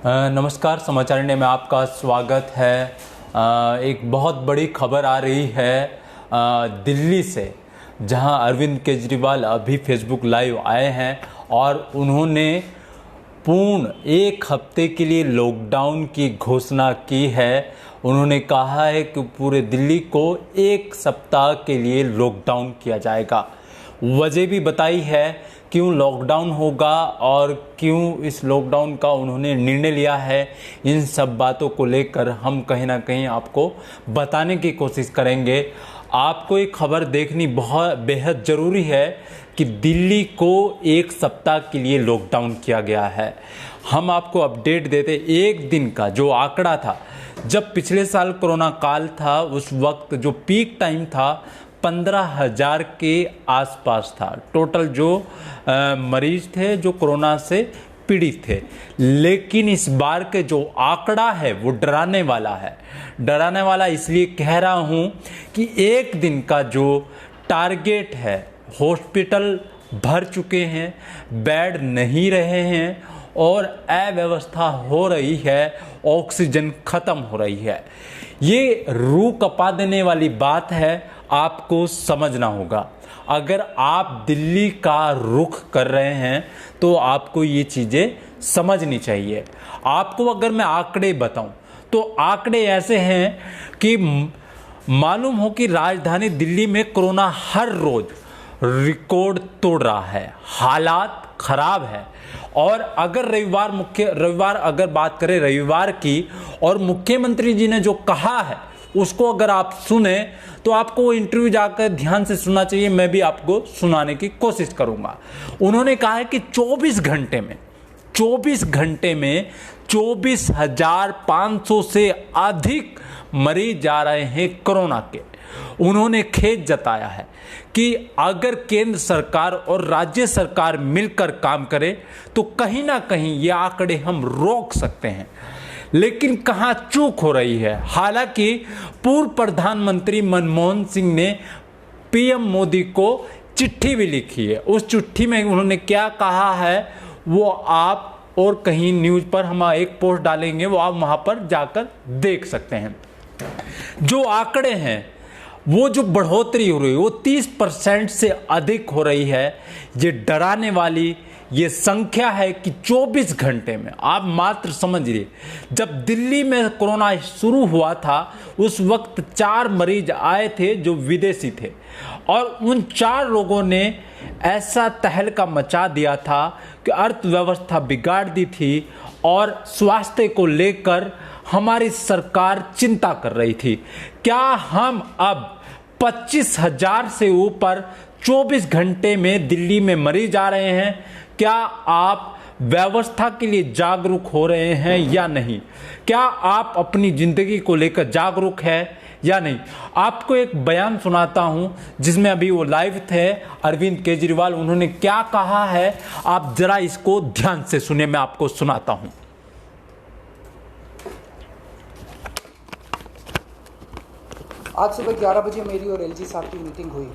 नमस्कार, समाचार इंडिया में आपका स्वागत है। एक बहुत बड़ी खबर आ रही है दिल्ली से, जहां अरविंद केजरीवाल अभी फेसबुक लाइव आए हैं और उन्होंने पूर्ण एक हफ्ते के लिए लॉकडाउन की घोषणा की है। उन्होंने कहा है कि पूरे दिल्ली को एक सप्ताह के लिए लॉकडाउन किया जाएगा। वजह भी बताई है क्यों लॉकडाउन होगा और क्यों इस लॉकडाउन का उन्होंने निर्णय लिया है। इन सब बातों को लेकर हम कहीं ना कहीं आपको बताने की कोशिश करेंगे। आपको एक खबर देखनी बहुत बेहद ज़रूरी है कि दिल्ली को एक सप्ताह के लिए लॉकडाउन किया गया है। हम आपको अपडेट देते एक दिन का जो आंकड़ा था, जब पिछले साल कोरोना काल था उस वक्त जो पीक टाइम था 15,000 के आसपास था। टोटल जो मरीज थे जो कोरोना से पीड़ित थे। लेकिन इस बार के जो आंकड़ा है वो डराने वाला है। डराने वाला इसलिए कह रहा हूँ कि एक दिन का जो टारगेट है, हॉस्पिटल भर चुके हैं, बेड नहीं रहे हैं और अव्यवस्था हो रही है, ऑक्सीजन खत्म हो रही है। ये रूह कपा देने वाली बात है, आपको समझना होगा। अगर आप दिल्ली का रुख कर रहे हैं तो आपको ये चीज़ें समझनी चाहिए। आपको अगर मैं आंकड़े बताऊं तो आंकड़े ऐसे हैं कि मालूम हो कि राजधानी दिल्ली में कोरोना हर रोज रिकॉर्ड तोड़ रहा है, हालात खराब है। और अगर रविवार अगर बात करें रविवार की, और मुख्यमंत्री जी ने जो कहा है उसको अगर आप सुने तो आपको इंटरव्यू जाकर ध्यान से सुनना चाहिए। मैं भी आपको सुनाने की कोशिश करूंगा। उन्होंने कहा है कि 24 घंटे में 24,500 से अधिक मरीज जा रहे हैं कोरोना के। उन्होंने खेद जताया है कि अगर केंद्र सरकार और राज्य सरकार मिलकर काम करे तो कहीं ना कहीं ये आंकड़े हम रोक सकते हैं। लेकिन कहां चूक हो रही है। हालांकि पूर्व प्रधानमंत्री मनमोहन सिंह ने पीएम मोदी को चिट्ठी भी लिखी है। उस चिट्ठी में उन्होंने क्या कहा है वो आप और कहीं न्यूज़ पर हम एक पोस्ट डालेंगे, वो आप वहां पर जाकर देख सकते हैं। जो आंकड़े हैं वो जो बढ़ोतरी हो रही है वो 30% से अधिक हो रही है। ये डराने वाली ये संख्या है कि 24 घंटे में, आप मात्र समझिए, जब दिल्ली में कोरोना शुरू हुआ था उस वक्त 4 मरीज आए थे जो विदेशी थे और उन 4 लोगों ने ऐसा तहलका मचा दिया था कि अर्थव्यवस्था बिगाड़ दी थी और स्वास्थ्य को लेकर हमारी सरकार चिंता कर रही थी। क्या हम अब 25,000 से ऊपर 24 घंटे में दिल्ली में मरीज आ रहे हैं? क्या आप व्यवस्था के लिए जागरूक हो रहे हैं या नहीं? क्या आप अपनी जिंदगी को लेकर जागरूक है या नहीं? आपको एक बयान सुनाता हूं जिसमें अभी वो लाइव थे अरविंद केजरीवाल। उन्होंने क्या कहा है आप जरा इसको ध्यान से सुनिए, मैं आपको सुनाता हूं। आज सुबह 11 बजे मेरी और एलजी साहब की मीटिंग हुई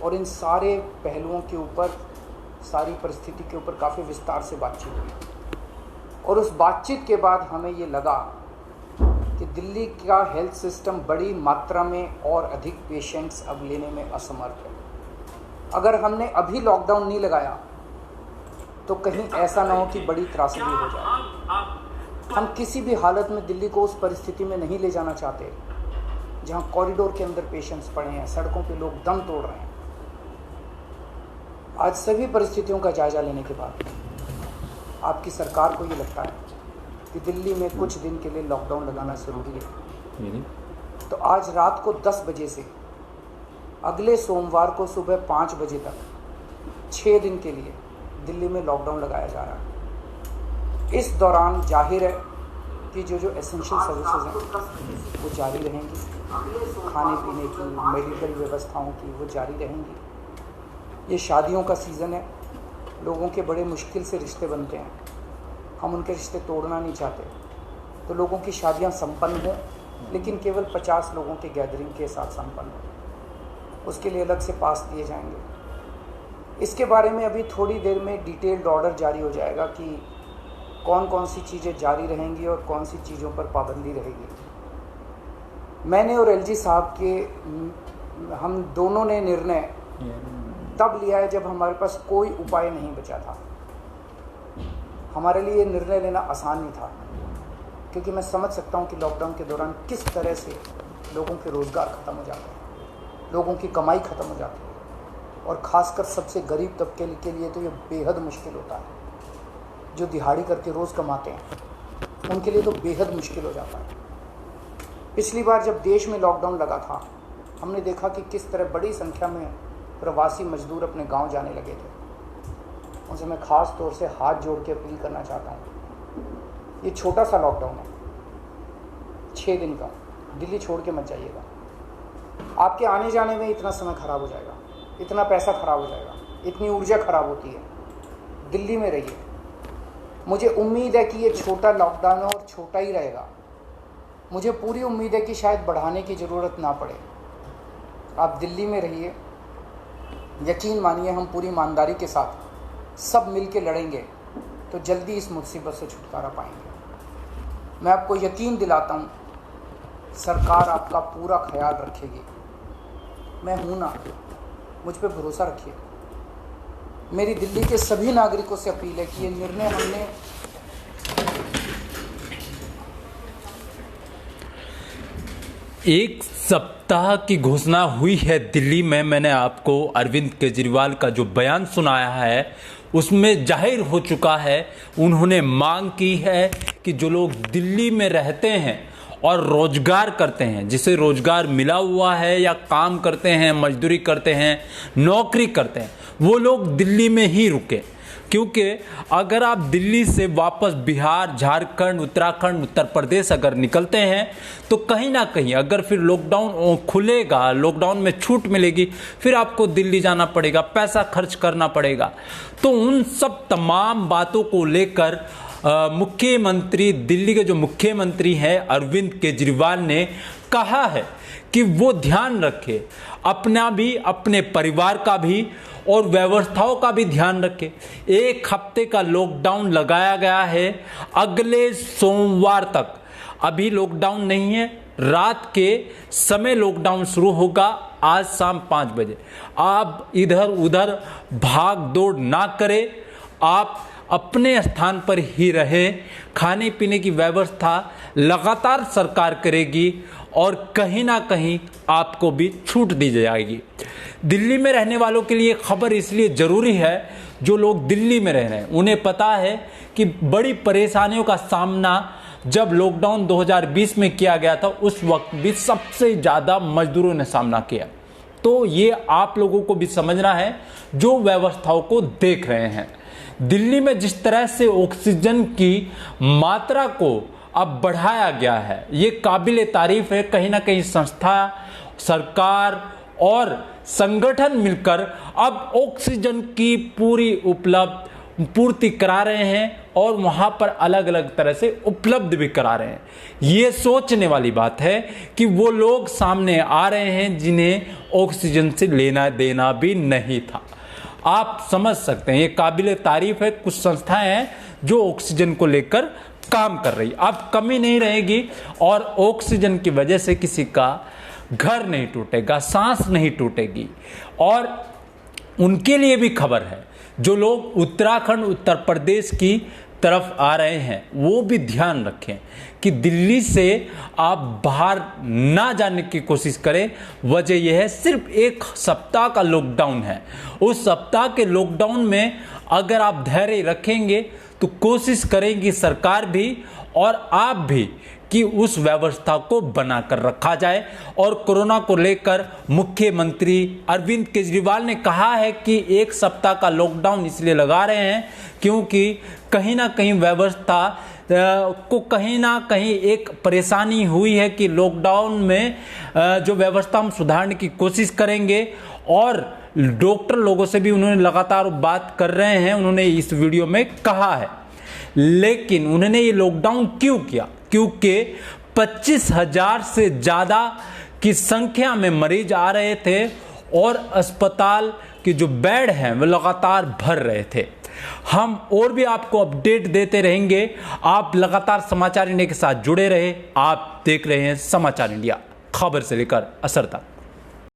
और इन सारे पहलुओं के ऊपर, सारी परिस्थिति के ऊपर काफ़ी विस्तार से बातचीत हुई। और उस बातचीत के बाद हमें ये लगा कि दिल्ली का हेल्थ सिस्टम बड़ी मात्रा में और अधिक पेशेंट्स अब लेने में असमर्थ है। अगर हमने अभी लॉकडाउन नहीं लगाया तो कहीं ऐसा ना हो कि बड़ी त्रासदी हो जाए। हम किसी भी हालत में दिल्ली को उस परिस्थिति में नहीं ले जाना चाहते जहां कॉरिडोर के अंदर पेशेंट्स पड़े हैं, सड़कों पे लोग दम तोड़ रहे हैं। आज सभी परिस्थितियों का जायजा लेने के बाद आपकी सरकार को ये लगता है कि दिल्ली में कुछ दिन के लिए लॉकडाउन लगाना ज़रूरी है। तो आज रात को 10 बजे से अगले सोमवार को सुबह 5 बजे तक 6 दिन के लिए दिल्ली में लॉकडाउन लगाया जा रहा है। इस दौरान जाहिर है कि जो एसेंशियल सर्विसेज हैं वो जारी रहेंगी, खाने पीने की, मेडिकल व्यवस्थाओं की वो जारी रहेंगी। ये शादियों का सीज़न है, लोगों के बड़े मुश्किल से रिश्ते बनते हैं, हम उनके रिश्ते तोड़ना नहीं चाहते। तो लोगों की शादियां संपन्न हों, लेकिन केवल 50 लोगों के गैदरिंग के साथ संपन्न हो। उसके लिए अलग से पास दिए जाएंगे। इसके बारे में अभी थोड़ी देर में डिटेल्ड ऑर्डर जारी हो जाएगा कि कौन कौन सी चीज़ें जारी रहेंगी और कौन सी चीज़ों पर पाबंदी रहेगी। मैंने और एलजी साहब के हम दोनों ने निर्णय तब लिया है जब हमारे पास कोई उपाय नहीं बचा था। हमारे लिए ये निर्णय लेना आसान नहीं था, क्योंकि मैं समझ सकता हूँ कि लॉकडाउन के दौरान किस तरह से लोगों के रोज़गार ख़त्म हो जाते हैं, लोगों की कमाई ख़त्म हो जाती है, और ख़ासकर सबसे गरीब तबके के लिए तो ये बेहद मुश्किल होता है। जो दिहाड़ी करके रोज़ कमाते हैं उनके लिए तो बेहद मुश्किल हो जाता है। पिछली बार जब देश में लॉकडाउन लगा था, हमने देखा कि किस तरह बड़ी संख्या में प्रवासी मजदूर अपने गांव जाने लगे थे। उनसे मैं ख़ास तौर से हाथ जोड़ के अपील करना चाहता हूँ, ये छोटा सा लॉकडाउन है, 6 दिन का, दिल्ली छोड़ के मत जाइएगा। आपके आने जाने में इतना समय ख़राब हो जाएगा, इतना पैसा ख़राब हो जाएगा, इतनी ऊर्जा ख़राब होती है। दिल्ली में रहिए। मुझे उम्मीद है कि ये छोटा लॉकडाउन है और छोटा ही रहेगा। मुझे पूरी उम्मीद है कि शायद बढ़ाने की ज़रूरत ना पड़े। आप दिल्ली में रहिए। यकीन मानिए, हम पूरी ईमानदारी के साथ सब मिल के लड़ेंगे तो जल्दी इस मुसीबत से छुटकारा पाएंगे। मैं आपको यकीन दिलाता हूँ, सरकार आपका पूरा ख्याल रखेगी। मैं हूँ ना, मुझ पर भरोसा रखिए। मेरी दिल्ली के सभी नागरिकों से अपील है कि ये निर्णय हमने एक सप्ताह की घोषणा हुई है दिल्ली में। मैंने आपको अरविंद केजरीवाल का जो बयान सुनाया है उसमें जाहिर हो चुका है, उन्होंने मांग की है कि जो लोग दिल्ली में रहते हैं और रोजगार करते हैं, जिसे रोजगार मिला हुआ है या काम करते हैं, मजदूरी करते हैं, नौकरी करते हैं, वो लोग दिल्ली में ही रुके। क्योंकि अगर आप दिल्ली से वापस बिहार, झारखंड, उत्तराखंड, उत्तर प्रदेश अगर निकलते हैं तो कहीं ना कहीं अगर फिर लॉकडाउन खुलेगा, लॉकडाउन में छूट मिलेगी, फिर आपको दिल्ली जाना पड़ेगा, पैसा खर्च करना पड़ेगा। तो उन सब तमाम बातों को लेकर मुख्यमंत्री, दिल्ली के जो मुख्यमंत्री हैं अरविंद केजरीवाल ने कहा है कि वो ध्यान रखे, अपना भी, अपने परिवार का भी और व्यवस्थाओं का भी ध्यान रखे। 1 हफ्ते का लॉकडाउन लगाया गया है, अगले सोमवार तक। अभी लॉकडाउन नहीं है, रात के समय लॉकडाउन शुरू होगा, आज शाम 5 बजे। आप इधर उधर भाग दौड़ ना करें, आप अपने स्थान पर ही रहे। खाने पीने की व्यवस्था लगातार सरकार करेगी और कहीं ना कहीं आपको भी छूट दी जाएगी। दिल्ली में रहने वालों के लिए खबर इसलिए ज़रूरी है, जो लोग दिल्ली में रह रहे हैं उन्हें पता है कि बड़ी परेशानियों का सामना जब लॉकडाउन 2020 में किया गया था, उस वक्त भी सबसे ज़्यादा मजदूरों ने सामना किया। तो ये आप लोगों को भी समझना है जो व्यवस्थाओं को देख रहे हैं। दिल्ली में जिस तरह से ऑक्सीजन की मात्रा को अब बढ़ाया गया है, ये काबिल तारीफ है। कहीं ना कहीं संस्था, सरकार और संगठन मिलकर अब ऑक्सीजन की पूर्ति करा रहे हैं और वहां पर अलग अलग तरह से उपलब्ध भी करा रहे हैं। ये सोचने वाली बात है कि वो लोग सामने आ रहे हैं जिन्हें ऑक्सीजन से लेना देना भी नहीं था। आप समझ सकते हैं, ये काबिल तारीफ है। कुछ संस्थाएं हैं जो ऑक्सीजन को लेकर काम कर रही, अब कमी नहीं रहेगी और ऑक्सीजन की वजह से किसी का घर नहीं टूटेगा, सांस नहीं टूटेगी। और उनके लिए भी खबर है, जो लोग उत्तराखंड, उत्तर प्रदेश की तरफ आ रहे हैं, वो भी ध्यान रखें कि दिल्ली से आप बाहर ना जाने की कोशिश करें। वजह यह है, सिर्फ 1 सप्ताह का लॉकडाउन है। उस सप्ताह के लॉकडाउन में अगर आप धैर्य रखेंगे तो कोशिश करेंगी सरकार भी और आप भी कि उस व्यवस्था को बनाकर रखा जाए। और कोरोना को लेकर मुख्यमंत्री अरविंद केजरीवाल ने कहा है कि 1 सप्ताह का लॉकडाउन इसलिए लगा रहे हैं क्योंकि कहीं ना कहीं व्यवस्था को कहीं ना कहीं एक परेशानी हुई है कि लॉकडाउन में जो व्यवस्था हम सुधारने की कोशिश करेंगे। और डॉक्टर लोगों से भी उन्होंने लगातार बात कर रहे हैं, उन्होंने इस वीडियो में कहा है। लेकिन उन्होंने ये लॉकडाउन क्यों किया? क्योंकि 25,000 से ज़्यादा की संख्या में मरीज आ रहे थे और अस्पताल कि जो बेड हैं वो लगातार भर रहे थे। हम और भी आपको अपडेट देते रहेंगे। आप लगातार समाचार इंडिया के साथ जुड़े रहे। आप देख रहे हैं समाचार इंडिया, खबर से लेकर असर तक।